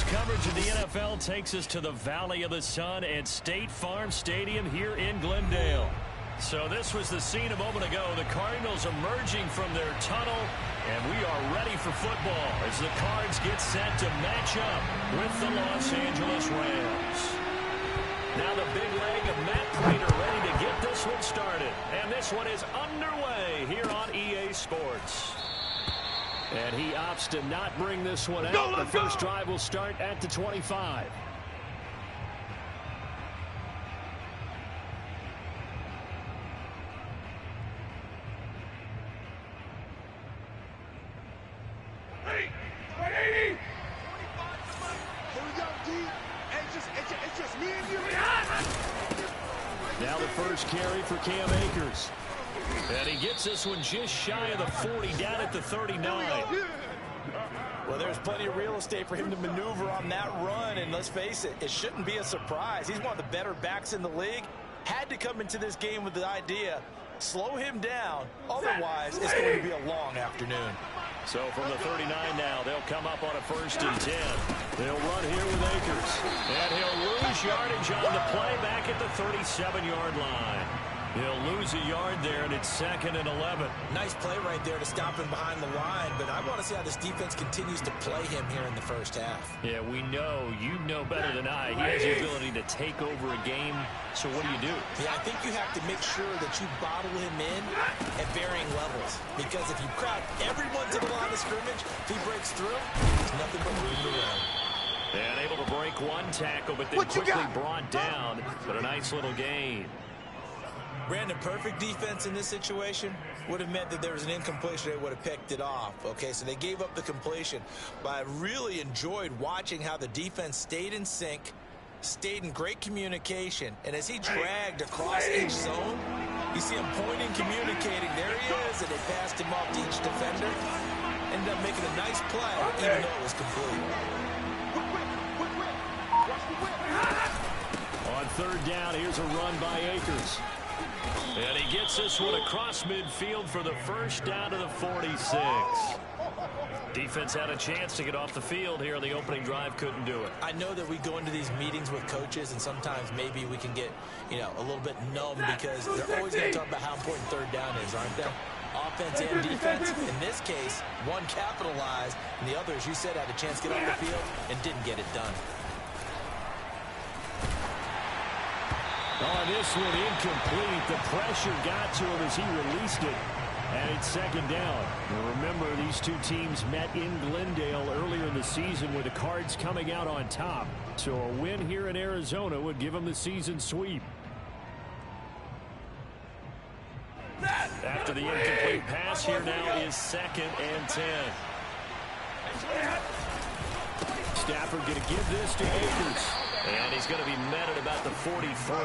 Coverage of the NFL takes us to the Valley of the Sun at State Farm Stadium here in Glendale. So this was the scene a moment ago. The Cardinals emerging from their tunnel, and we are ready for football as the Cards get set to match up with the Los Angeles Rams. Now the big leg of Matt Prater ready to get this one started. And this one is underway here on EA Sports. And he opts to not bring this one out. The first drive will start at the 25. Now the first carry for Cam Akers. And he gets this one just shy of the 40, down at the 39. Well, there's plenty of real estate for him to maneuver on that run, and let's face it, it shouldn't be a surprise. He's one of the better backs in the league. Had to come into this game with the idea, slow him down, otherwise it's going to be a long afternoon. So from the 39 now, they'll come up on a 1st and 10. They'll run here with Akers. And he'll lose yardage on the play back at the 37-yard line. He'll lose a yard there, and it's 2nd and 11. Nice play right there to stop him behind the line, but I want to see how this defense continues to play him here in the first half. Yeah, we know. You know better than I. He has the ability to take over a game, so what do? Yeah, I think you have to make sure that you bottle him in at varying levels, because if you crowd everyone to the line of scrimmage, if he breaks through, there's nothing but room to run. And able to break one tackle, but then quickly brought down, but a nice little gain. Brandon, perfect defense in this situation would have meant that there was an incompletion. They would have picked it off. Okay, so they gave up the completion. But I really enjoyed watching how the defense stayed in sync, stayed in great communication. And as he dragged across each zone, you see him pointing, communicating. There he is, and they passed him off to each defender. Ended up making a nice play, even though it was complete. On 3rd down, here's a run by Akers. And he gets this one across midfield for the first down to the 46. Defense had a chance to get off the field here on the opening drive, couldn't do it. I know that we go into these meetings with coaches, and sometimes maybe we can get, a little bit numb because they're always going to talk about how important 3rd down is, aren't they? Offense and defense. In this case, one capitalized, and the other, as you said, had a chance to get off the field and didn't get it done. Oh, this one incomplete. The pressure got to him as he released it. And it's 2nd down. And remember, these two teams met in Glendale earlier in the season with the Cards coming out on top. So a win here in Arizona would give them the season sweep. After the incomplete pass, here now is 2nd and 10. Stafford going to give this to Akers. And he's going to be met at about the 43.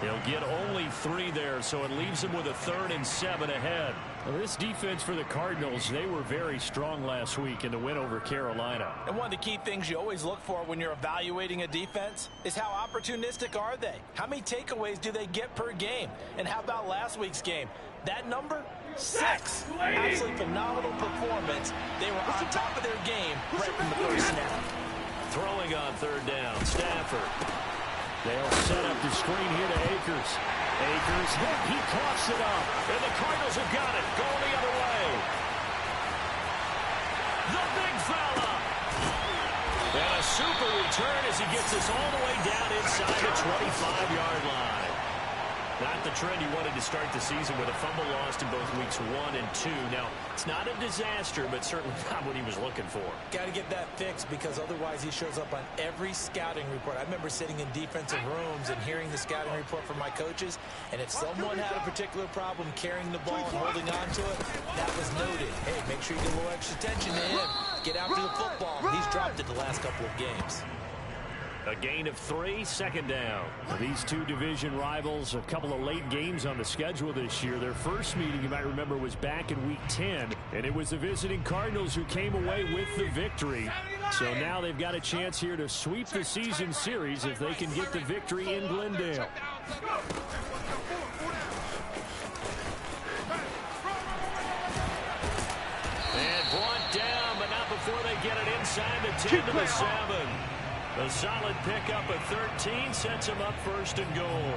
He'll get only 3 there, so it leaves him with a 3rd and 7 ahead. Well, this defense for the Cardinals, they were very strong last week in the win over Carolina. And one of the key things you always look for when you're evaluating a defense is how opportunistic are they? How many takeaways do they get per game? And how about last week's game? That number? 6. Absolutely phenomenal performance. They were on top of their game right from the first snap. Throwing on 3rd down, Stafford. They'll set up the screen here to Akers. Akers, he coughs it up, and the Cardinals have got it, going the other way. The big fella. And a super return as he gets this all the way down inside the 25-yard line. Not the trend you wanted to start the season with a fumble lost in both weeks 1 and 2. Now, it's not a disaster, but certainly not what he was looking for. Got to get that fixed because otherwise he shows up on every scouting report. I remember sitting in defensive rooms and hearing the scouting report from my coaches, and if someone had a particular problem carrying the ball and holding on to it, that was noted. Hey, make sure you get a little extra attention to him. Get after the football. He's dropped it the last couple of games. A gain of 3, 2nd down. These two division rivals, a couple of late games on the schedule this year. Their first meeting, you might remember, was back in week 10, and it was the visiting Cardinals who came away with the victory. So now they've got a chance here to sweep the season series if they can get the victory in Glendale. And brought down, but not before they get it inside the 10 to the 7. A solid pickup of 13 sets him up first and goal.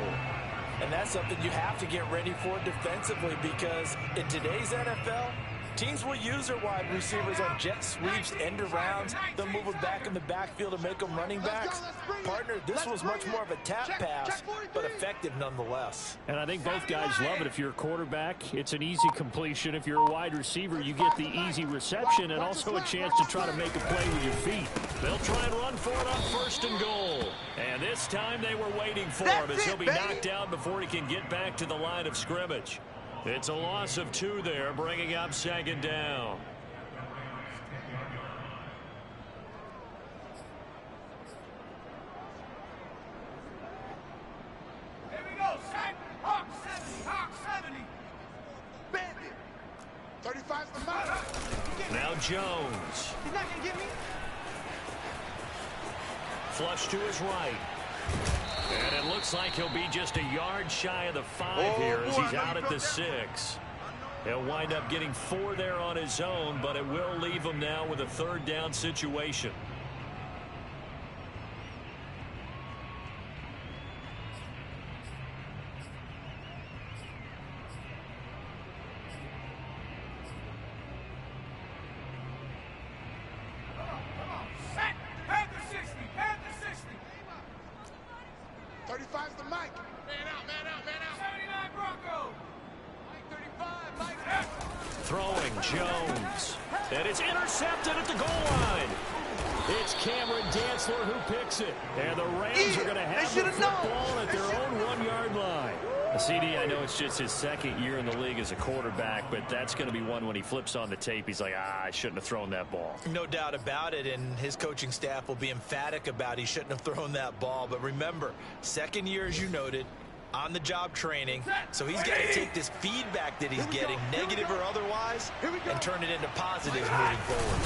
And that's something you have to get ready for defensively, because in today's NFL, teams will use their wide receivers on jet sweeps, end arounds. They'll move them back in the backfield and make them running backs. Partner, this was much more of a tap pass, but effective nonetheless. And I think both guys love it. If you're a quarterback, it's an easy completion. If you're a wide receiver, you get the easy reception and also a chance to try to make a play with your feet. They'll try and run for it on first and goal. And this time they were waiting for him, as he'll be knocked down before he can get back to the line of scrimmage. It's a loss of 2 there, bringing up second down. Here we go, set. Hawk 70, Hawk 70. Bandit. 35's the mark. Now Jones. He's not going to get me. Flush to his right. And it looks like he'll be just a yard shy of the 5 here as he's out at the 6. He'll wind up getting 4 there on his own, but it will leave him now with a 3rd down situation. Set. Panther 60, Panther 60. 35's the mic. Man out, man out, man out. 79 Bronco. Mike 35, Mike. Throwing Jones. And it's intercepted at the goal line. It's Cameron Dantzler who picks it. And the Rams are going to have the football at their own 1-yard line. CD, I know it's just his 2nd year in the league as a quarterback, but that's going to be one when he flips on the tape. He's like, I shouldn't have thrown that ball. No doubt about it, and his coaching staff will be emphatic about he shouldn't have thrown that ball. But remember, 2nd year, as you noted, on-the-job training, so he's got to take this feedback that he's getting, negative or otherwise, and turn it into positives moving forward.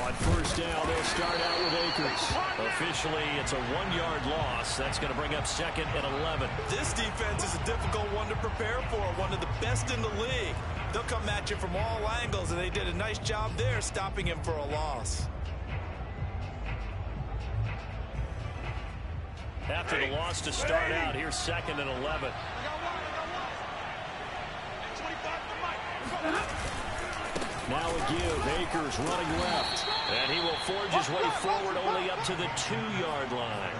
On first down, they'll start out with Akers. Officially, it's a 1-yard loss. That's going to bring up 2nd and 11. This defense is a difficult one to prepare for, one of the best in the league. They'll come at you from all angles, and they did a nice job there stopping him for a loss. After the loss to start out, here's 2nd and 11. Now a give. Akers running left. And he will forge his way forward only up to the 2-yard line.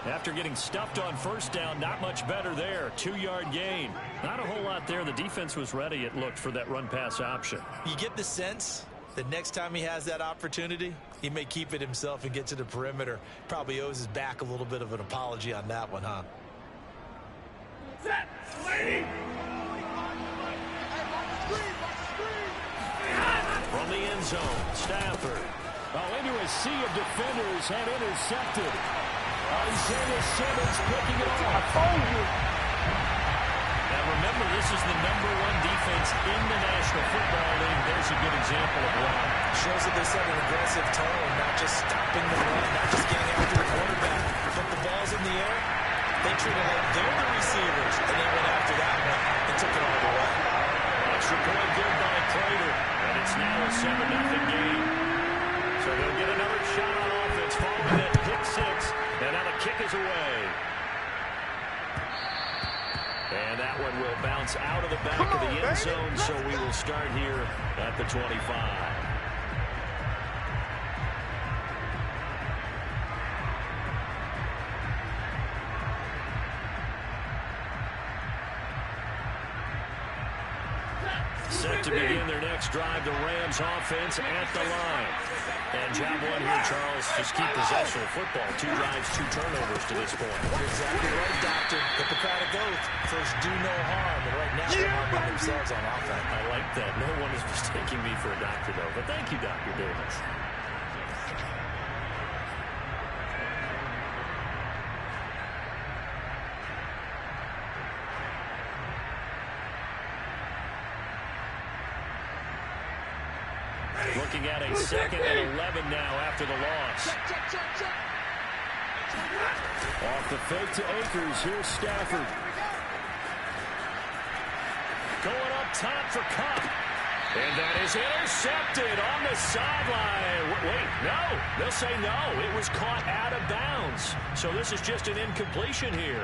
After getting stuffed on first down, not much better there. 2-yard gain. Not a whole lot there. The defense was ready, it looked, for that run-pass option. You get the sense that next time he has that opportunity, he may keep it himself and get to the perimeter. Probably owes his back a little bit of an apology on that one, huh? Set. Lady. From the end zone, Stafford. Into a sea of defenders and intercepted. Isaiah Simmons picking it off. I told you. Now remember, this is the #1 defense in the National Football League. There's a good example of why. Shows that they set an aggressive tone, not just stopping the run, not just getting after the quarterback. But the ball's in the air, they treat it like they're the receivers, and they went after that one and took it all the way. Extra point good by Prater, and it's now a 7-0 game. So they'll get another shot on offense following that pick 6, and now the kick is away. And that one will bounce out of the back of the end zone, so we will start here at the 25. Set to begin their next drive, the Rams offense at the line. And job 1 here, Charles, just keep possession of football. 2 drives, 2 turnovers to this point. You're exactly right, Doctor. Hippocratic oath. First, do no harm. And right now, they're harming themselves on offense. I like that. No one is mistaking me for a doctor, though. But thank you, Dr. Davis. Looking at a 2nd and 11 now after the loss. Off the fake to Akers. Here's Stafford. Going up top for Cup. And that is intercepted on the sideline. Wait, no. They'll say no. It was caught out of bounds. So this is just an incompletion here.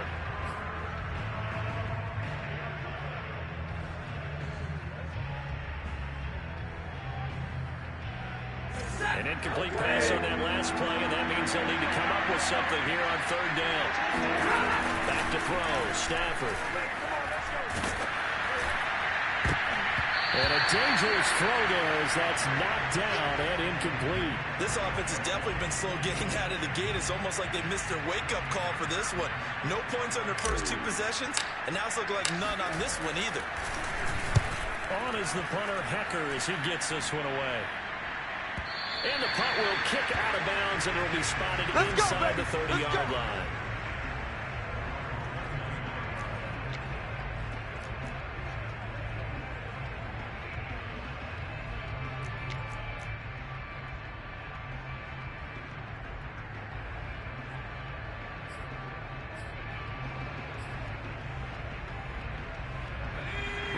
An incomplete pass on that last play, and that means they'll need to come up with something here on third down. Back to throw, Stafford. And a dangerous throw there as that's knocked down and incomplete. This offense has definitely been slow getting out of the gate. It's almost like they missed their wake-up call for this one. No points on their first two possessions, and now it's looking like none on this one either. On is the punter, Hecker, as he gets this one away. And the punt will kick out of bounds, and it will be spotted inside the 30-yard line.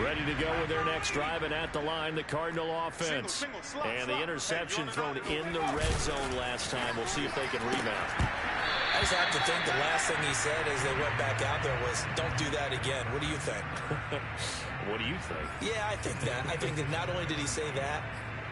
Ready to go with their next drive, and at the line, the Cardinal offense. And the interception thrown in the red zone last time. We'll see if they can rebound. I just have to think the last thing he said as they went back out there was, don't do that again. What do you think? What do you think? Yeah, I think that. I think that not only did he say that,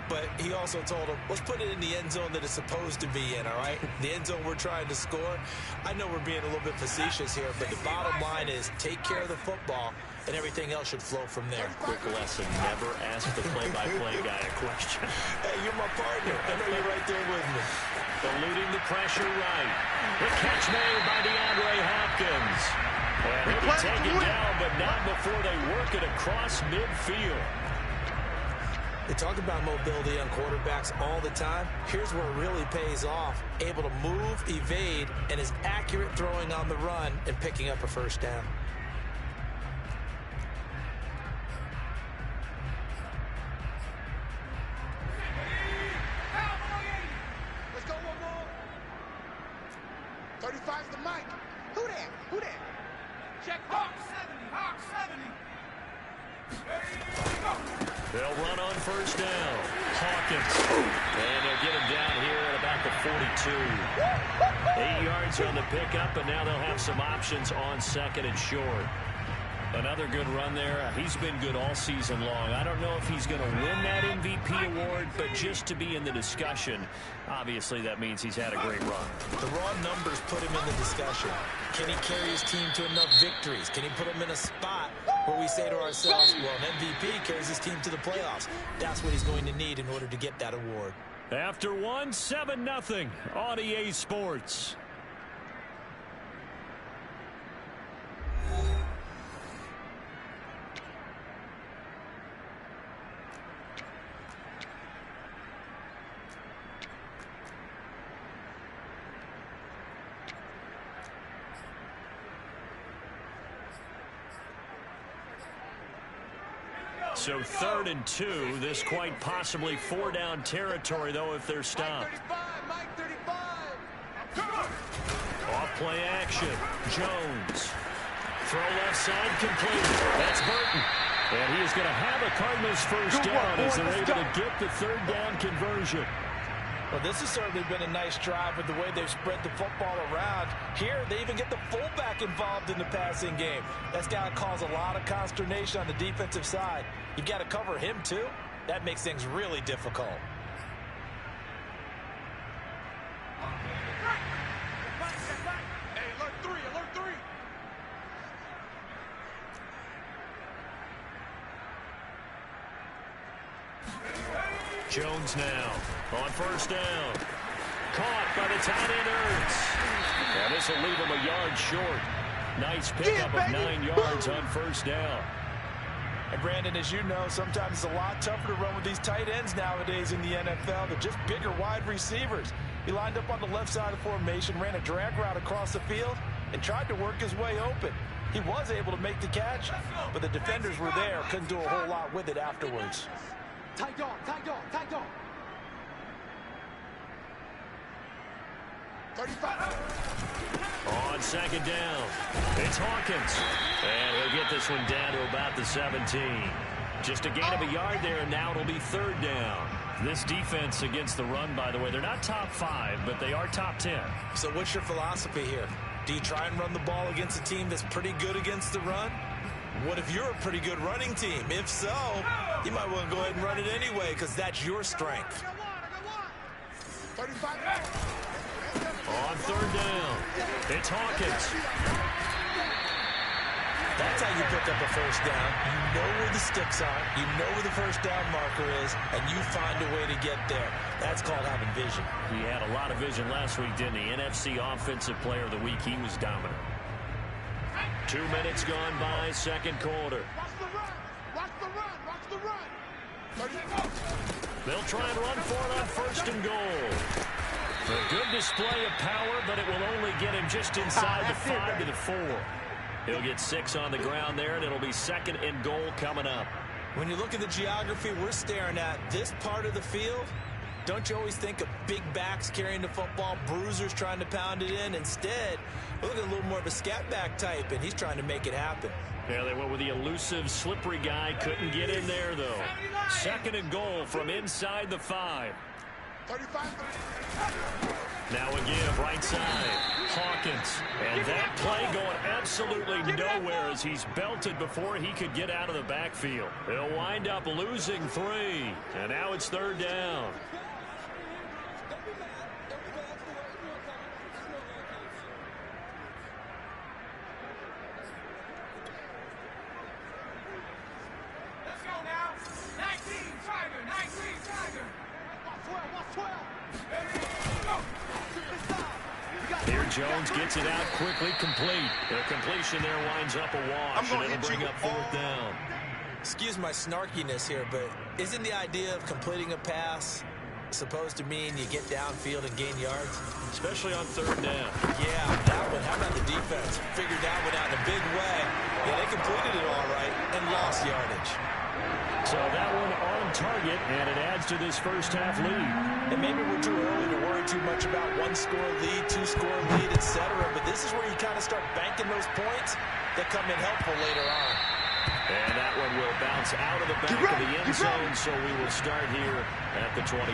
but he also told him, let's put it in the end zone that it's supposed to be in, all right? The end zone we're trying to score. I know we're being a little bit facetious here, but the bottom line is take care of the football, and everything else should flow from there. Quick lesson, never ask the play-by-play guy a question. Hey, you're my partner. I know you're right there with me. Eluding the pressure right. The catch made by DeAndre Hopkins. And they can take it down, but not before they work it across midfield. They talk about mobility on quarterbacks all the time. Here's where it really pays off. Able to move, evade, and is accurate throwing on the run and picking up a first down. Let's go one more. 35's the mic. Who that? Who that? Check Hawk 70. Hawk 70. They'll run on first down. Hawkins. And they'll get him down here at about the 42. 8 yards on the pickup, and now they'll have some options on second and short. Another good run there. He's been good all season long. I don't know if he's going to win that MVP award, but just to be in the discussion, obviously that means he's had a great run. The raw numbers put him in the discussion. Can he carry his team to enough victories? Can he put them in a spot where we say to ourselves, well, an MVP carries his team to the playoffs? That's what he's going to need in order to get that award. After one, 7-0 on EA Sports. So 3rd and 2. This quite possibly 4-down territory, though, if they're stopped. Mike 35. Off play action. Jones. Throw left side complete. That's Burton. And he is going to have a Cardinals first down as they're able to get the 3rd down conversion. Well, this has certainly been a nice drive with the way they've spread the football around. Here, they even get the fullback involved in the passing game. That's got to cause a lot of consternation on the defensive side. You've got to cover him, too. That makes things really difficult. Hey, alert 3, alert 3. Jones now on first down. Caught by the tight end Ertz. And this will leave him a yard short. Nice pickup of 9 yards on first down. And Brandon, as you know, sometimes it's a lot tougher to run with these tight ends nowadays in the NFL. They're just bigger wide receivers. He lined up on the left side of the formation, ran a drag route across the field, and tried to work his way open. He was able to make the catch, but the defenders were there, couldn't do a whole lot with it afterwards. Tight dog, tight dog, tight dog. 35. On second down, it's Hawkins. And he'll get this one down to about the 17. Just a gain of a yard there, and now it'll be 3rd down. This defense against the run, by the way, they're not top 5, but they are top 10. So what's your philosophy here? Do you try and run the ball against a team that's pretty good against the run? What if you're a pretty good running team? If so, you might want to go ahead and run it anyway because that's your strength. 35. On 3rd down, it's Hawkins. That's how you pick up a 1st down. You know where the sticks are. You know where the 1st down marker is, and you find a way to get there. That's called having vision. He had a lot of vision last week, didn't he? NFC Offensive Player of the Week. He was dominant. 2 minutes gone by, 2nd quarter. Watch the run. Watch the run. Watch the run. They'll try and run for it on 1st and goal. A good display of power, but it will only get him just inside the 5 to the 4. He'll get 6 on the ground there, and it'll be 2nd and goal coming up. When you look at the geography we're staring at, this part of the field, don't you always think of big backs carrying the football, bruisers trying to pound it in? Instead, we're looking at a little more of a scat back type, and he's trying to make it happen. Yeah, they went with the elusive, slippery guy. Couldn't get in there, though. 2nd and goal from inside the 5. 35. Now a give, right side, Hawkins. And that play going absolutely nowhere as he's belted before he could get out of the backfield. They'll wind up losing 3. And now it's 3rd down. Let's go now. 19 Tiger. 19 Tiger. Watch 12. Here Jones gets it out quickly, complete. The completion there winds up a wash, and it'll bring up 4th down. Excuse my snarkiness here, but isn't the idea of completing a pass supposed to mean you get downfield and gain yards? Especially on 3rd down. Yeah, that one. How about the defense? Figured that one out in a big way. Yeah, they completed it all right and lost yardage. So that one on target, and it adds to this 1st half lead. And maybe we're too early to worry too much about 1-score lead, 2-score lead, etc. But this is where you kind of start banking those points that come in helpful later on. And that one will bounce out of the back of the end zone, so we will start here at the 25.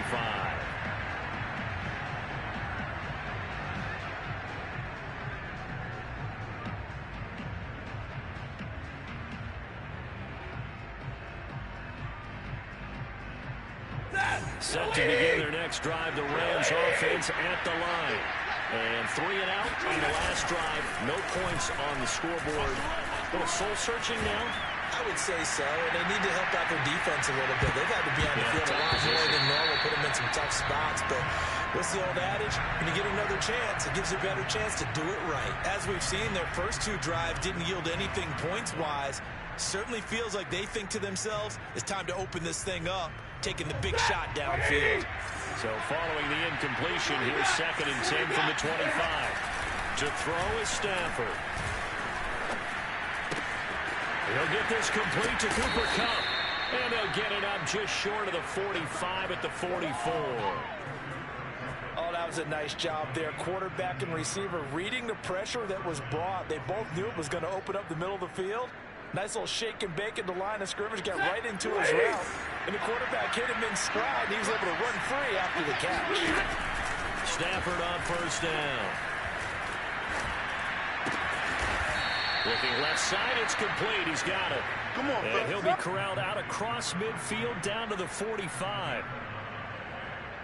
Set to begin their next drive, the Rams offense at the line. And 3 and out on the last drive. No points on the scoreboard. A little soul-searching now. I would say so, and they need to help out their defense a little bit. They've had to be on the field a lot more than normal, put them in some tough spots. But what's the old adage? When you get another chance, it gives you a better chance to do it right. As we've seen, their first 2 drives didn't yield anything points-wise. Certainly feels like they think to themselves, it's time to open this thing up, taking the big shot downfield. So following the incompletion, here's 2nd and 10 from the 25. To throw is Stafford. He'll get this complete to Cooper Kupp. And they'll get it up just short of the 45 at the 44. Oh, that was a nice job there. Quarterback and receiver reading the pressure that was brought. They both knew it was going to open up the middle of the field. Nice little shake and bake at the line of scrimmage, got right into his route. And the quarterback hit him in stride, and he was able to run free after the catch. Stafford on 1st down. Looking left side, it's complete. He's got it. Come on, and he'll be corralled out across midfield down to the 45.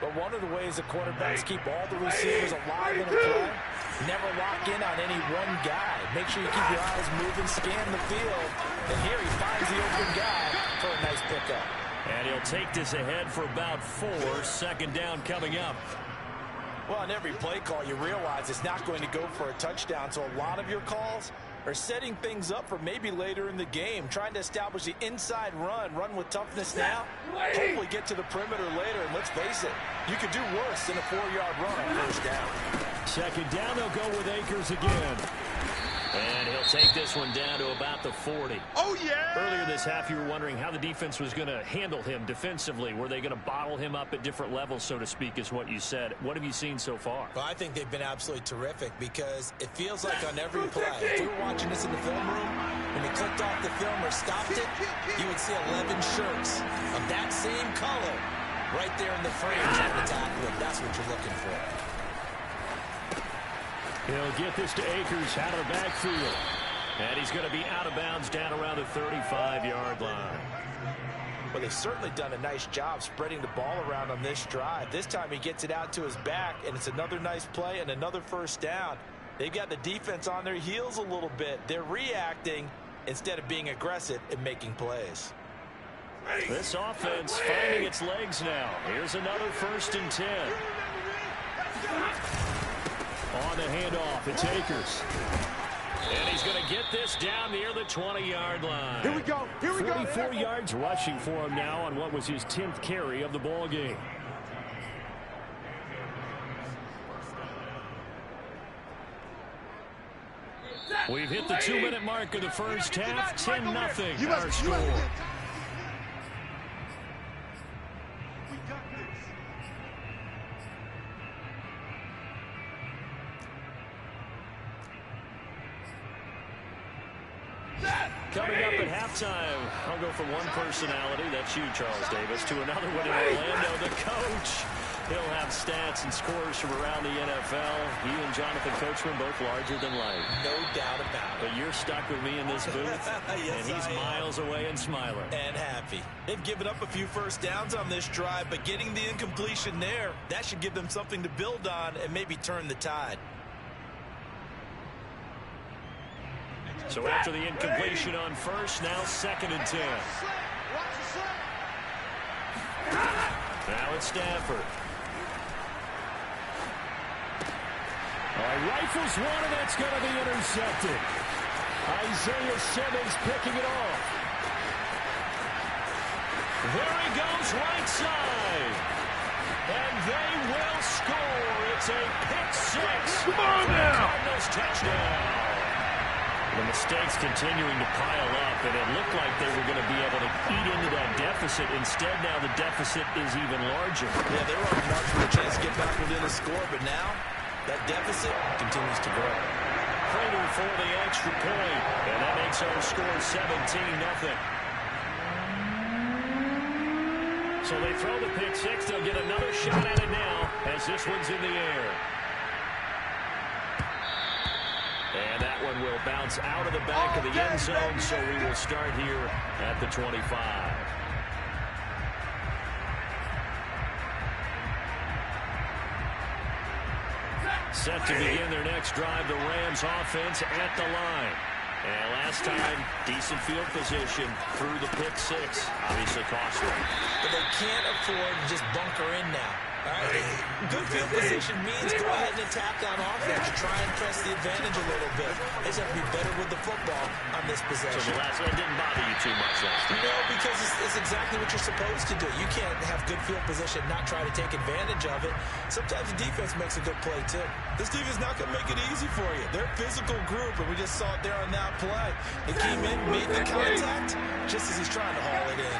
But one of the ways the quarterbacks keep all the receivers alive in a play, never lock in on any one guy. Make sure you keep your eyes moving, scan the field. And here he finds the open guy for a nice pickup. And he'll take this ahead for about 4. 2nd down coming up. Well, on every play call, you realize it's not going to go for a touchdown. So a lot of your calls are setting things up for maybe later in the game, trying to establish the inside run with toughness now, hopefully get to the perimeter later. And let's face it, you could do worse than a 4-yard run on 1st down. 2nd down, they'll go with Akers again. And he'll take this one down to about the 40. Oh, yeah! Earlier this half, you were wondering how the defense was going to handle him defensively. Were they going to bottle him up at different levels, so to speak, is what you said. What have you seen so far? Well, I think they've been absolutely terrific because it feels like on every play, if we were watching this in the film room, when they clicked off the film or stopped it, you would see 11 shirts of that same color right there in the frame trying to tackle it. That's what you're looking for. He'll get this to Akers out of the backfield. And he's going to be out of bounds down around the 35-yard line. Well, they've certainly done a nice job spreading the ball around on this drive. This time he gets it out to his back, and it's another nice play and another first down. They've got the defense on their heels a little bit. They're reacting instead of being aggressive and making plays. This offense finding its legs now. Here's another 1st and 10. On the handoff, it's Akers. And he's going to get this down near the 20-yard line. Here we go. Here we go. 44 yards rushing for him now on what was his 10th carry of the ball game. We've hit the 2-minute mark of the first half. 10-0 our score. Coming up at halftime, I'll go from one personality, that's you, Charles Davis, to another one in Orlando. The coach, he'll have stats and scores from around the NFL. He and Jonathan Coachman both larger than life. No doubt about it. But you're stuck with me in this booth, yes, and he's miles away and smiling. And happy. They've given up a few first downs on this drive, but getting the incompletion there, that should give them something to build on and maybe turn the tide. So after the incompletion on first, now 2nd and 10. Now it's Stafford. Rifles one, and that's going to be intercepted. Isaiah Simmons picking it off. There he goes, right side. And they will score. It's a pick 6. Come on now. Cardinals touchdown. The mistakes continuing to pile up, and it looked like they were going to be able to eat into that deficit. Instead, now the deficit is even larger. Yeah, they were on the march for a chance to get back within a score, but now that deficit continues to grow. Prater for the extra point, and that makes our score 17-0. So they throw the pick 6. They'll get another shot at it now as this one's in the air. And that one will bounce out of the back of the end zone, so we will start here at the 25. Set to begin their next drive, the Rams offense at the line. And last time, decent field position through the pick 6. Obviously costly. But they can't afford to just bunker in now. All right? Good field position means go ahead and attack on offense. Try and press the advantage a little bit. They just have to be better with the football on this possession. So the last one didn't bother you too much last time. No, because it's exactly what you're supposed to do. You can't have good field position, not try to take advantage of it. Sometimes the defense makes a good play, too. This defense is not going to make it easy for you. They're a physical group, and we just saw it there on that play. They came in, made the contact, just as he's trying to haul it in.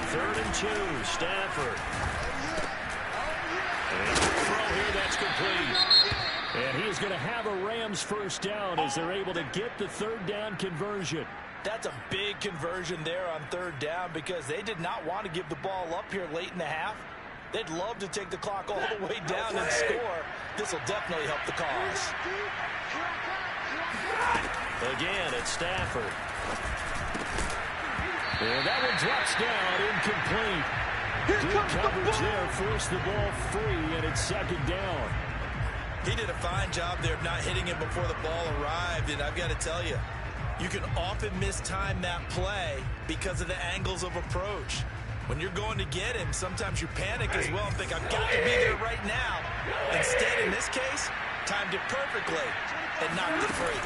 3rd and 2, Stafford. And the throw here, that's complete. And he is going to have a Rams first down as they're able to get the 3rd down conversion. That's a big conversion there on 3rd down because they did not want to give the ball up here late in the half. They'd love to take the clock all the way down and score. This will definitely help the cause. Again, it's Stafford. And that one drops down, incomplete. Good coverage there, forced the ball free, and it's 2nd down. He did a fine job there of not hitting it before the ball arrived, and I've got to tell you, you can often mistime that play because of the angles of approach. When you're going to get him, sometimes you panic as well and think, I've got to be there right now. Instead, in this case, timed it perfectly and knocked it free.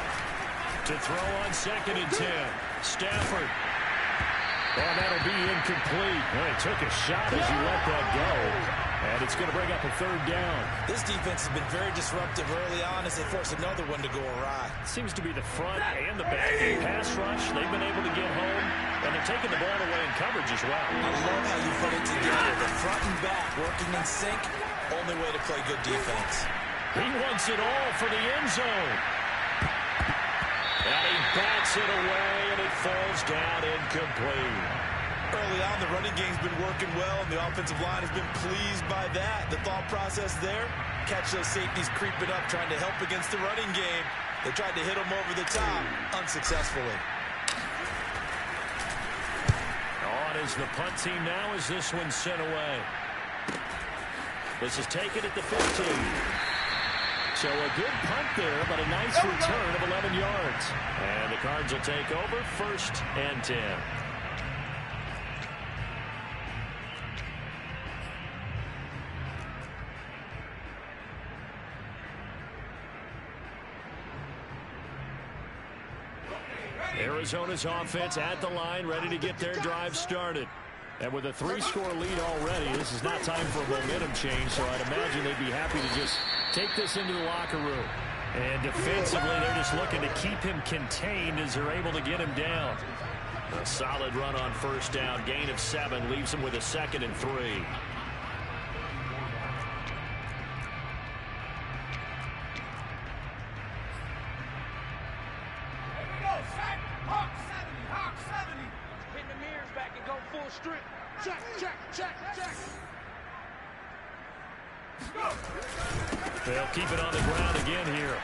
To throw on 2nd and 10, Stafford. And that'll be incomplete. Well, he took a shot as he let that go. And it's going to bring up a 3rd down. This defense has been very disruptive early on as they force another one to go awry. Seems to be the front and the back. In pass rush, they've been able to get home. And they're taking the ball away in coverage as well. I love how you put it together. The front and back working in sync. Only way to play good defense. He wants it all for the end zone. And he bats it away, and it falls down incomplete. Early on, the running game's been working well, and the offensive line has been pleased by that. The thought process there, catch those safeties creeping up, trying to help against the running game. They tried to hit them over the top, unsuccessfully. On is the punt team now as this one's sent away. This is taken at the 15. So a good punt there, but a nice return of 11 yards. And the Cards will take over 1st and 10. Arizona's offense at the line, ready to get their drive started. And with a 3-score lead already, this is not time for a momentum change, so I'd imagine they'd be happy to just take this into the locker room. And defensively, they're just looking to keep him contained as they're able to get him down. A solid run on 1st down, gain of 7, leaves him with a 2nd and 3. They'll keep it on the ground again here.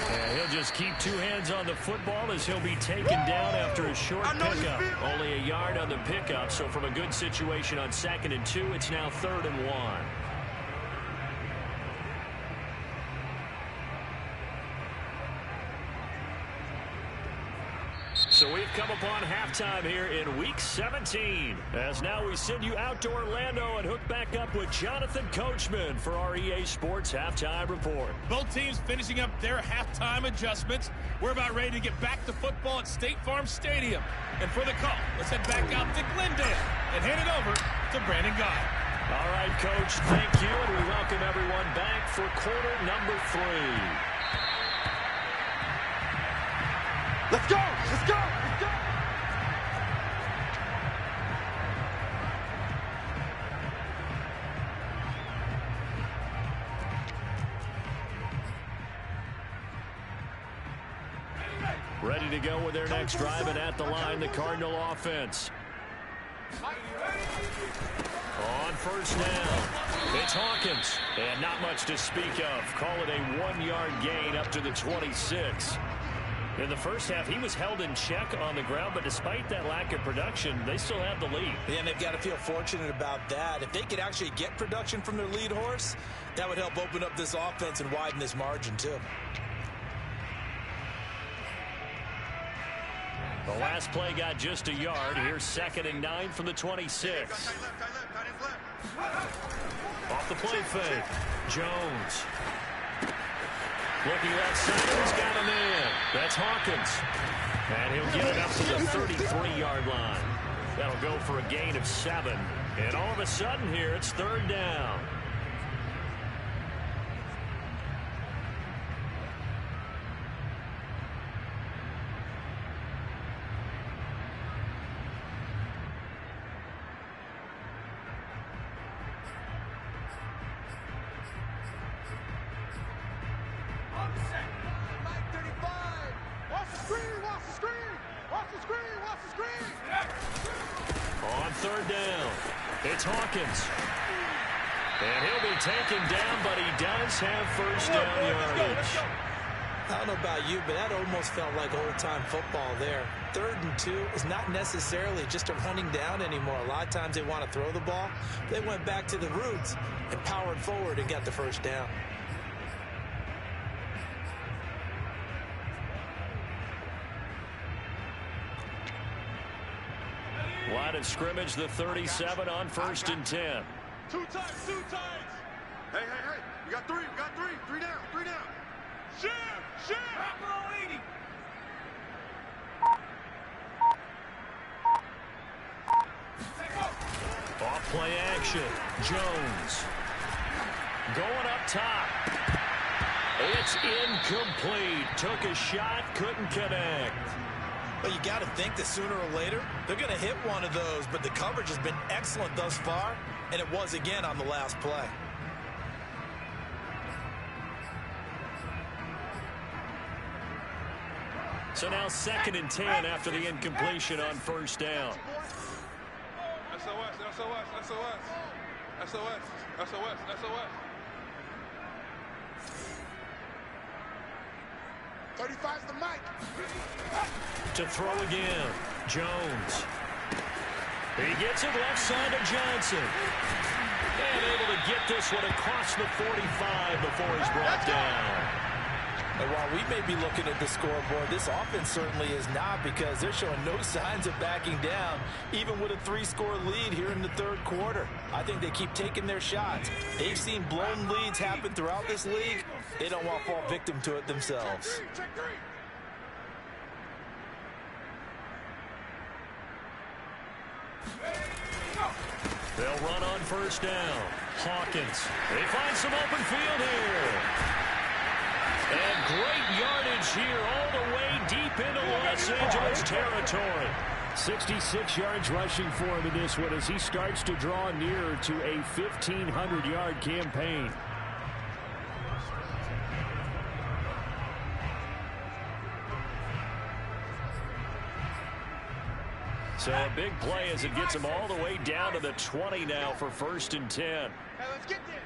And he'll just keep 2 hands on the football as he'll be taken down after a short pickup. Only a yard on the pickup, so from a good situation on 2nd and 2, it's now 3rd and 1. So we've come upon halftime here in Week 17. As now we send you out to Orlando and hook back up with Jonathan Coachman for our EA Sports Halftime Report. Both teams finishing up their halftime adjustments. We're about ready to get back to football at State Farm Stadium. And for the call, let's head back out to Glendale and hand it over to Brandon Guy. All right, Coach, thank you, and we welcome everyone back for quarter number 3. Let's go! Let's go! Let's go! Ready to go with their next drive, and at the line, the Cardinal offense. On 1st down, it's Hawkins. And not much to speak of. Call it a 1-yard gain up to the 26. In the first half, he was held in check on the ground, but despite that lack of production, they still have the lead. Yeah, and they've got to feel fortunate about that. If they could actually get production from their lead horse, that would help open up this offense and widen this margin, too. The last play got just a yard. Here's 2nd and 9 from the 26. Off the play fake. Jones. Looking left side, he's got a man. That's Hawkins. And he'll get it up to the 33-yard line. That'll go for a gain of 7. And all of a sudden here, it's 3rd down. On 3rd down, it's Hawkins. And he'll be taken down, but he does have 1st down yardage. I don't know about you, but that almost felt like old-time football there. 3rd and 2 is not necessarily just a running down anymore. A lot of times they want to throw the ball. They went back to the roots and powered forward and got the 1st down. Line of scrimmage, the 37 on 1st and 10. 2 times, 2 times. Hey, hey, hey. We got 3. We got 3. 3 down, 3 down. Share, share. Below 80. Off play action. Jones. Going up top. It's incomplete. Took a shot, couldn't connect. But you got to think that sooner or later, they're going to hit one of those. But the coverage has been excellent thus far, and it was again on the last play. So now 2nd and 10 after the incompletion on first down. SOS, SOS, SOS. SOS, SOS, SOS. 35's the mic. To throw again. Jones. He gets it left side to Johnson. And able to get this one across the 45 before he's brought down. And while we may be looking at the scoreboard, this offense certainly is not, because they're showing no signs of backing down, even with a 3-score lead here in the 3rd quarter. I think they keep taking their shots. They've seen blown leads happen throughout this league. They don't want to fall victim to it themselves. They'll run on first down. Hawkins. They find some open field here. And great yardage here all the way deep into Los Angeles territory. 66 yards rushing for him in this one as he starts to draw nearer to a 1,500-yard campaign. So a big play as it gets him all the way down to the 20 now for 1st and 10. Hey, let's get this.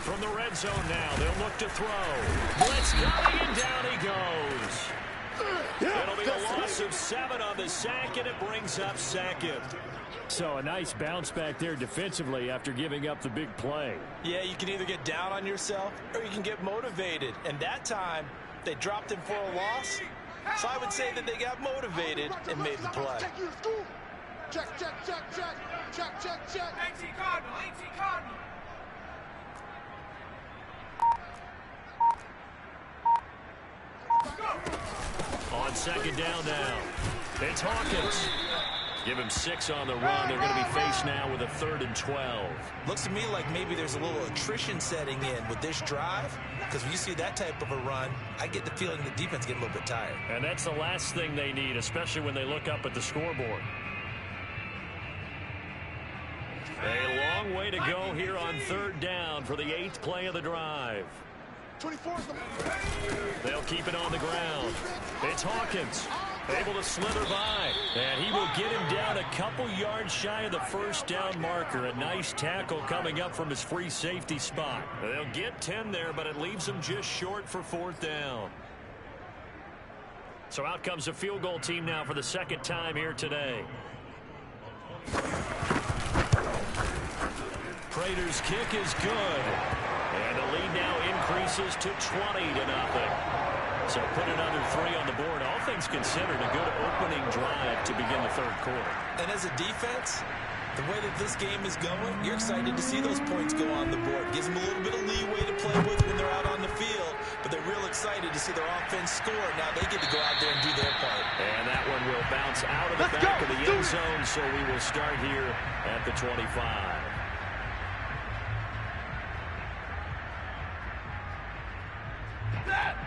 From the red zone now, they'll look to throw. Blitz coming, and down he goes. It'll be a loss of 7 on the sack, and it brings up 2nd. So a nice bounce back there defensively after giving up the big play. Yeah, you can either get down on yourself or you can get motivated. And that time, they dropped him for a loss. So I would say that they got motivated and made the play. Check, check, check, check. Check, check, check. AT Cardinal, AT Cardinal. On 2nd down now, it's Hawkins. Give him 6 on the run. They're going to be faced now with a 3rd and 12. Looks to me like maybe there's a little attrition setting in with this drive, because when you see that type of a run, I get the feeling the defense get a little bit tired. And that's the last thing they need, especially when they look up at the scoreboard. A long way to go here on 3rd down for the 8th play of the drive. 24's the... They'll keep it on the ground. It's Hawkins, able to slither by, and he will get him down a couple yards shy of the 1st down marker. A nice tackle coming up from his free safety spot. They'll get 10 there, but it leaves them just short for 4th down. So out comes a field goal team now for the 2nd time here today. Prater's kick is good. And the lead now increases to 20-0. So put another 3 on the board. All things considered, a good opening drive to begin the 3rd quarter. And as a defense, the way that this game is going, you're excited to see those points go on the board. Gives them a little bit of leeway to play with when they're out on the field. But they're real excited to see their offense score. Now they get to go out there and do their part. And that one will bounce out of the back of the end zone. So we will start here at the 25.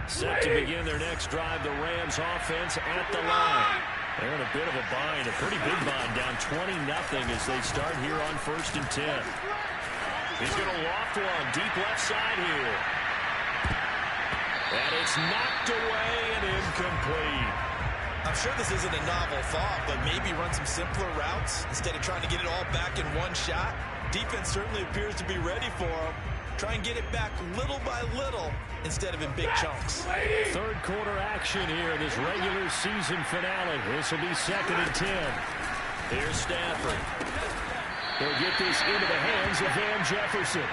Set to begin their next drive, the Rams offense at the line. They're in a bit of a bind, a pretty big bind, down 20-0 as they start here on 1st and 10. He's going to loft one deep left side here. And it's knocked away and incomplete. I'm sure this isn't a novel thought, but maybe run some simpler routes instead of trying to get it all back in one shot. Defense certainly appears to be ready for him. Try and get it back little by little instead of in big chunks. 3rd quarter action here in this regular season finale. This will be 2nd and 10. Here's Stafford. He'll get this into the hands of Van Jefferson.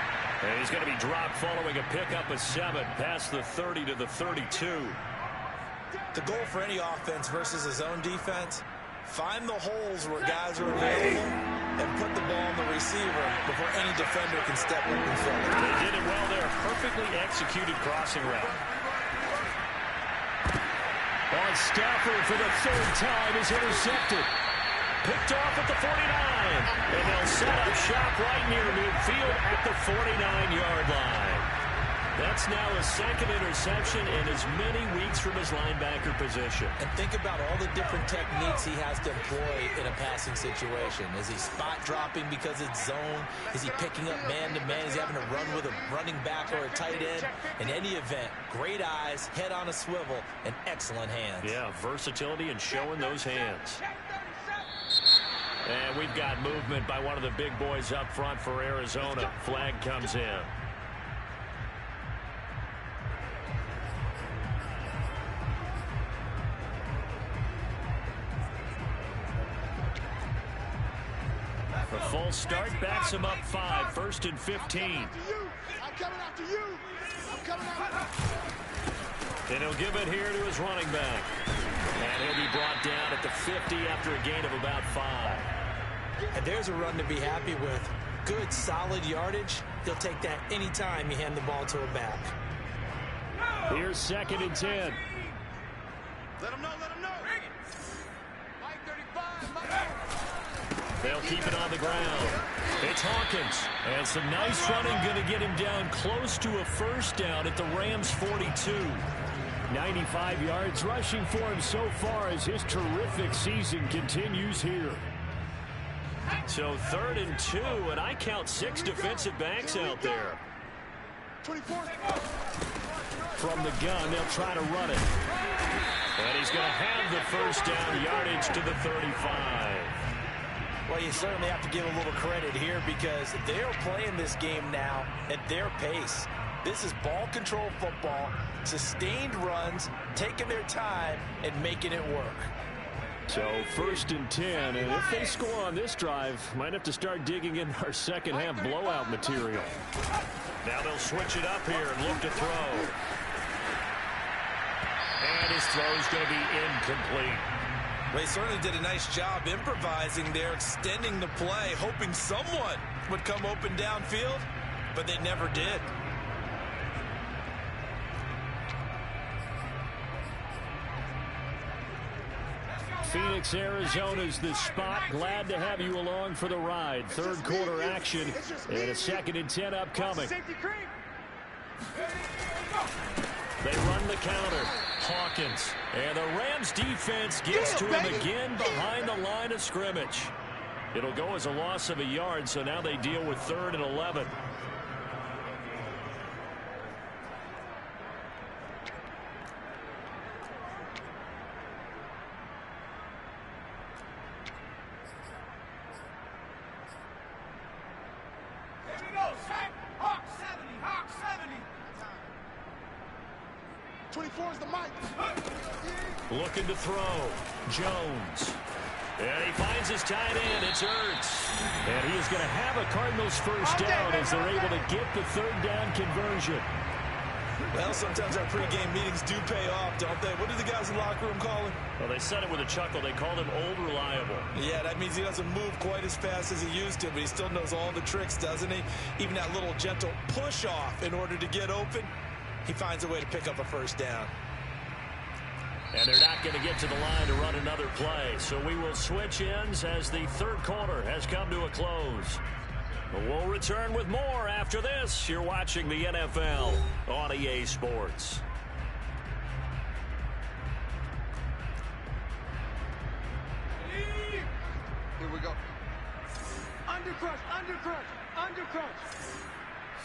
And he's going to be dropped following a pickup of 7 past the 30 to the 32. The goal for any offense versus his own defense, find the holes where guys are available and put the ball on the receiver before any defender can step up and fill it. They did it well there. Perfectly executed crossing route. On Stafford for the 3rd time is intercepted. Picked off at the 49. And they'll set up shop right near midfield at the 49-yard line. That's now his second interception in as many weeks from his linebacker position. And think about all the different techniques he has to employ in a passing situation. Is he spot dropping because it's zone? Is he picking up man-to-man? Is he having to run with a running back or a tight end? In any event, great eyes, head on a swivel, and excellent hands. Yeah, versatility and showing those hands. And we've got movement by one of the big boys up front for Arizona. Flag comes in. The full start backs him up 5, 1st and 15. I'm coming after you. I'm coming after you. And he'll give it here to his running back. And he'll be brought down at the 50 after a gain of about 5. And there's a run to be happy with. Good, solid yardage. He'll take that anytime you hand the ball to a back. Here's 2nd and 10. Let him know, let him know. Mike 35, Mike. They'll keep it on the ground. It's Hawkins. And some nice running going to get him down close to a first down at the Rams 42. 95 yards rushing for him so far as his terrific season continues here. So 3rd and 2, and I count 6 defensive backs out there. 24. From the gun, they'll try to run it. And he's going to have the first down, yardage to the 35. Well, you certainly have to give a little credit here because they're playing this game now at their pace. This is ball control football, sustained runs, taking their time, and making it work. So 1st and 10, and if they score on this drive, might have to start digging in our second half blowout material. Now they'll switch it up here and look to throw. And his throw's going to be incomplete. They certainly did a nice job improvising there, extending the play, hoping someone would come open downfield, but they never did. Phoenix, Arizona's the spot. Glad to have you along for the ride. 3rd quarter action and a 2nd and 10 upcoming. They run the counter. Hawkins. And the Rams defense gets to him again behind the line of scrimmage. It'll go as a loss of a yard, so now they deal with 3rd and 11. Here we go, Sack. Hawk 70, Hawk 70. 24 is the mic. Looking to throw. Jones. And he finds his tight end. It's Ertz. And he is going to have a Cardinals first down as they're able to get the 3rd down conversion. Well, sometimes our pregame meetings do pay off, don't they? What do the guys in the locker room call him? Well, they said it with a chuckle. They called him Old Reliable. Yeah, that means he doesn't move quite as fast as he used to, but he still knows all the tricks, doesn't he? Even that little gentle push-off in order to get open, he finds a way to pick up a first down. And they're not going to get to the line to run another play. So we will switch ends as the 3rd quarter has come to a close. But we'll return with more after this. You're watching the NFL on EA Sports. Here we go. Undercrush, undercrush, undercrush.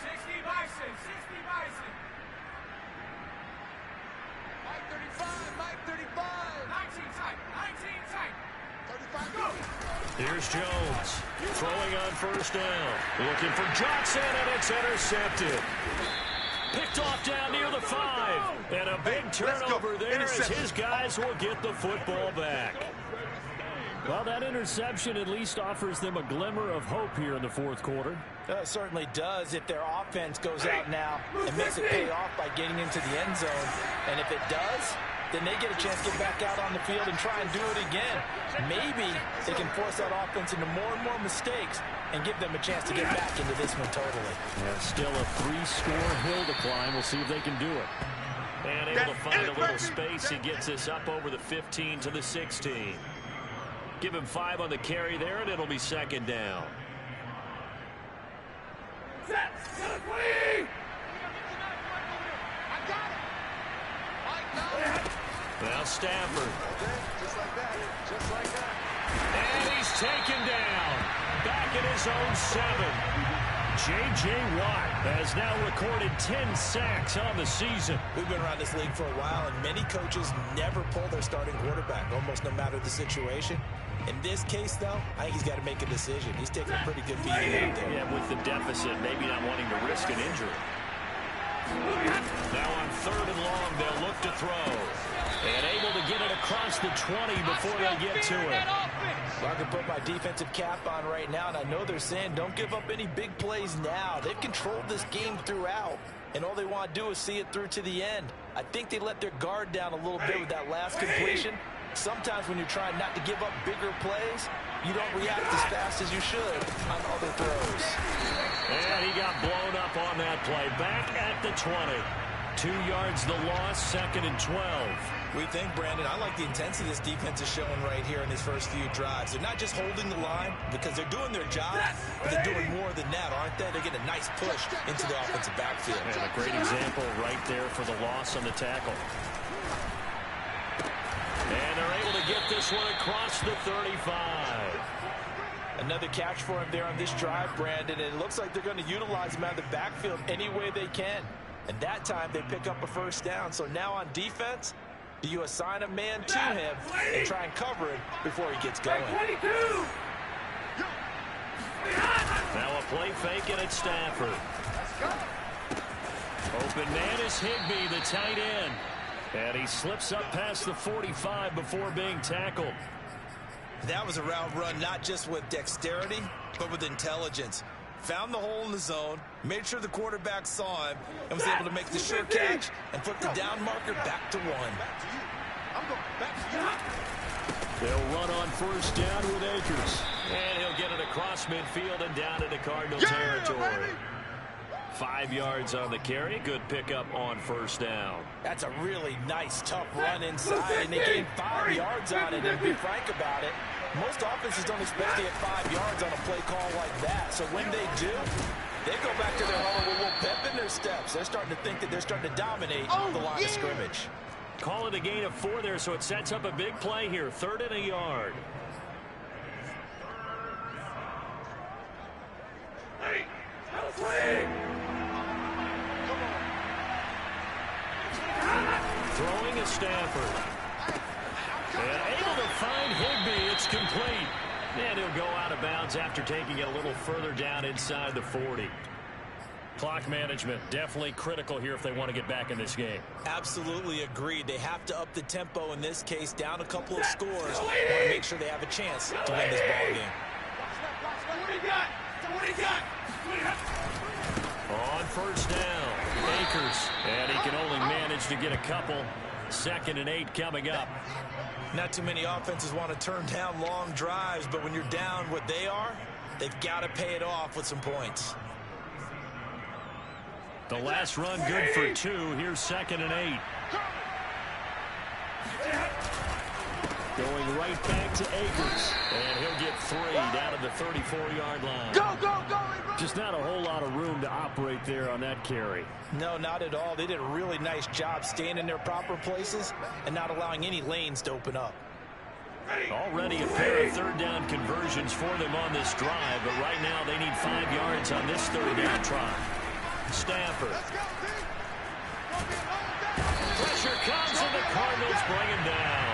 60 Bison, 60 Bison. Mike 35, Mike 35. 19 tight, 19 tight. 35, go. Here's Jones throwing on first down. Looking for Johnson, and it's intercepted. Picked off down near the 5. And a big turnover there as his guys will get the football back. Well, that interception at least offers them a glimmer of hope here in the 4th quarter. It certainly does if their offense goes out now and makes it pay off by getting into the end zone. And if it does, then they get a chance to get back out on the field and try and do it again. Maybe they can force that offense into more and more mistakes and give them a chance to get back into this one totally. Yeah, still a 3-score hill to climb. We'll see if they can do it. And able to find a little space. He gets this up over the 15 to the 16. Give him 5 on the carry there, and it'll be 2nd down. Now Stafford. Just like that. Just like that. And he's taken down. Back in his own 7. J.J. Watt has now recorded 10 sacks on the season. We've been around this league for a while, and many coaches never pull their starting quarterback, almost no matter the situation. In this case, though, I think he's got to make a decision. He's taking a pretty good beating out there. Yeah, with the deficit, maybe not wanting to risk an injury. Now on 3rd and long, they'll look to throw. And able to get it across the 20 before they get to it. Well, I can put my defensive cap on right now, and I know they're saying don't give up any big plays now. They've controlled this game throughout, and all they want to do is see it through to the end. I think they let their guard down a little bit with that last completion. Sometimes when you're trying not to give up bigger plays, you don't react as fast as you should on other throws. And he got blown up on that play. Back at the 20. 2 yards the loss, 2nd and 12. We think, Brandon, I like the intensity this defense is showing right here in his first few drives. They're not just holding the line because they're doing their job, but they're doing more than that, aren't they? They're getting a nice push into the offensive backfield. And a great example right there for the loss on the tackle. And they're able to get this one across the 35. Another catch for him there on this drive, Brandon, and it looks like they're going to utilize him out of the backfield any way they can. And that time they pick up a first down. So now on defense, do you assign a man to him and try and cover it before he gets going? Now a play fake, and it's Stafford. Open man is Higbee, the tight end. And he slips up past the 45 before being tackled. That was a route run, not just with dexterity, but with intelligence. Found the hole in the zone, made sure the quarterback saw him, and was able to make the sure catch and flip the down marker back to 1. They'll run on first down with Akers. And he'll get it across midfield and down into Cardinal territory. 5 yards on the carry. Good pickup on first down. That's a really nice, tough run inside, and they gained 5 yards on it. And to be frank about it, most offenses don't expect to get 5 yards on a play call like that. So when they do, they go back to their huddle with a little pep in their steps. They're starting to think that they're starting to dominate the line of scrimmage. Call it a gain of 4 there, so it sets up a big play here. 3rd and a yard. Throwing is Stafford. And able to find Higbee. It's complete. And he'll go out of bounds after taking it a little further down inside the 40. Clock management definitely critical here if they want to get back in this game. Absolutely agreed. They have to up the tempo in this case, down a couple of scores. Want to make sure they have a chance to win this ball game. On first down, Akers, and he can only manage to get a couple. 2nd and 8 coming up. Not too many offenses want to turn down long drives, but when you're down what they are, they've got to pay it off with some points. The last run good for 2. Here's 2nd and 8. Going right back to Akers. And he'll get 3 down to the 34-yard line. Go, go, go! Just not a whole lot of room to operate there on that carry. No, not at all. They did a really nice job staying in their proper places and not allowing any lanes to open up. Already a pair of 3rd down conversions for them on this drive, but right now they need 5 yards on this 3rd down try. Stafford. Pressure comes, and the Cardinals bring him down.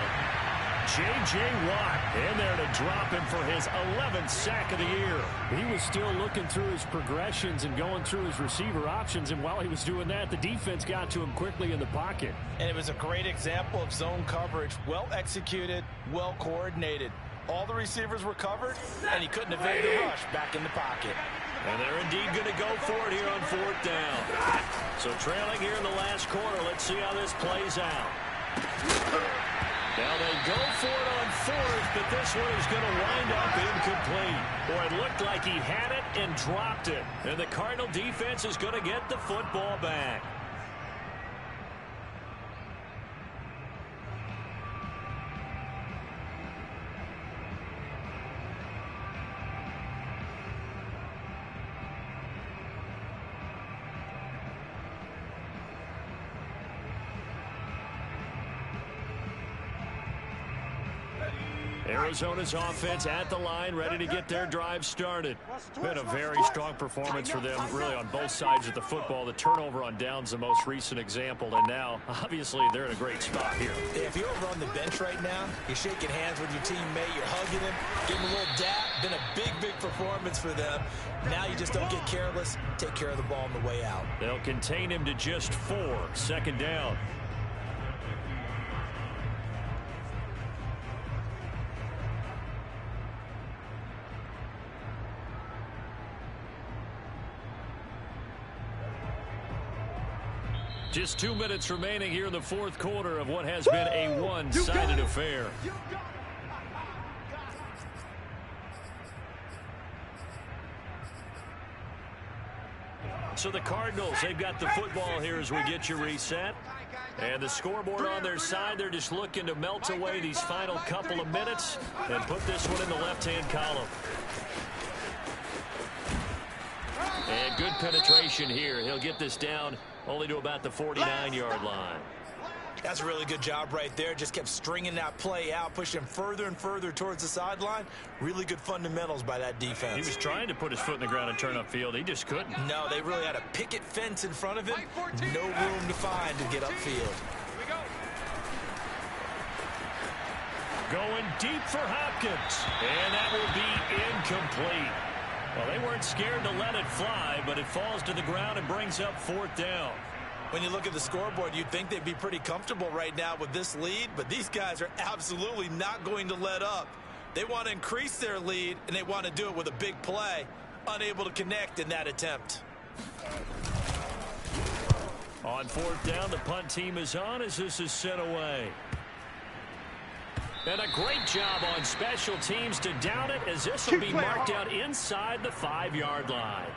J.J. Watt in there to drop him for his 11th sack of the year. He was still looking through his progressions and going through his receiver options, and while he was doing that, the defense got to him quickly in the pocket. And it was a great example of zone coverage. Well executed, well coordinated. All the receivers were covered, and he couldn't evade the rush back in the pocket. And they're indeed going to go for it here on 4th down. So trailing here in the last quarter, let's see how this plays out. Now they go for it on 4th, but this one is going to wind up incomplete. Boy, it looked like he had it and dropped it. And the Cardinal defense is going to get the football back. Arizona's offense at the line, ready to get their drive started. Been a very strong performance for them, really, on both sides of the football. The turnover on downs, the most recent example, and now, obviously, they're in a great spot here. If you're over on the bench right now, you're shaking hands with your teammate, you're hugging him, giving him a little dap. Been a big, big performance for them. Now you just don't get careless. Take care of the ball on the way out. They'll contain him to just 4. Second down. Just 2 minutes remaining here in the fourth quarter of what has been a one-sided affair. So the Cardinals, they've got the football here as we get you reset. And the scoreboard on their side, they're just looking to melt away these final couple of minutes and put this one in the left-hand column. And good penetration here. He'll get this down only to about the 49-yard line. That's a really good job right there. Just kept stringing that play out, pushing him further and further towards the sideline. Really good fundamentals by that defense. He was trying to put his foot in the ground and turn upfield. He just couldn't. No, they really had a picket fence in front of him. No room to find to get upfield. Going deep for Hopkins. And that will be incomplete. Well, they weren't scared to let it fly, but it falls to the ground and brings up 4th down. When you look at the scoreboard, you'd think they'd be pretty comfortable right now with this lead, but these guys are absolutely not going to let up. They want to increase their lead, and they want to do it with a big play. Unable to connect in that attempt. On 4th down, the punt team is on as this is sent away. And a great job on special teams to down it, as this will be marked out inside the 5-yard line.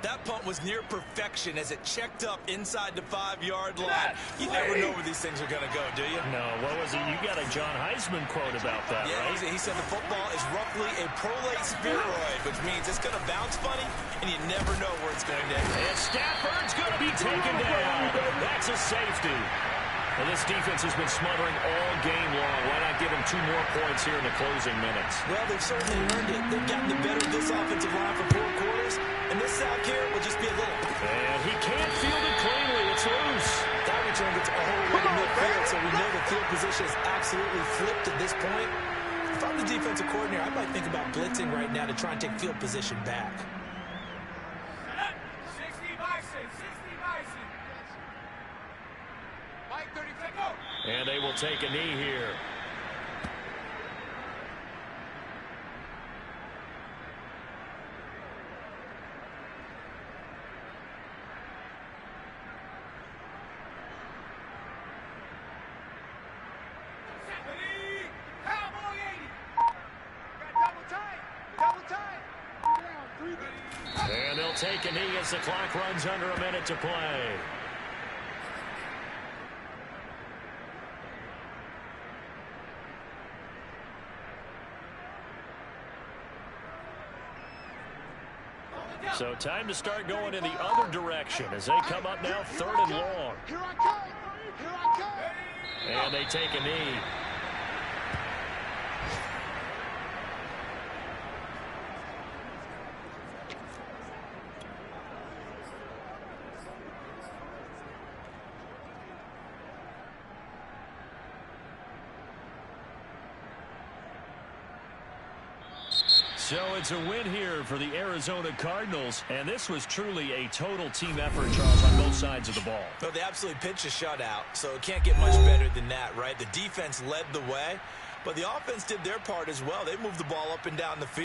That punt was near perfection as it checked up inside the 5-yard line. You never know where these things are going to go, do you? No, what was it? You got a John Heisman quote about that, yeah, right? He said the football is roughly a prolate spheroid, which means it's going to bounce funny, and you never know where it's going to end. And Stafford's going to be taken down. That's a safety. Well, this defense has been smothering all game long. Why not give them 2 more points here in the closing minutes? Well, they've certainly earned it. They've gotten the better of this offensive line for 4 quarters, and this sack here will just be a little. And he can't field it cleanly. It's loose. That return gets all the way to midfield, so we know the field position is absolutely flipped at this point. If I'm the defensive coordinator, I might think about blitzing right now to try and take field position back. And they will take a knee here. And they'll take a knee as the clock runs under a minute to play. So time to start going in the other direction as they come up now 3rd and long. Here I come! Here I come! And they take a knee. So it's a win here for the Arizona Cardinals, and this was truly a total team effort, Charles, on both sides of the ball. Well, they absolutely pitched a shutout, so it can't get much better than that, right? The defense led the way, but the offense did their part as well. They moved the ball up and down the field.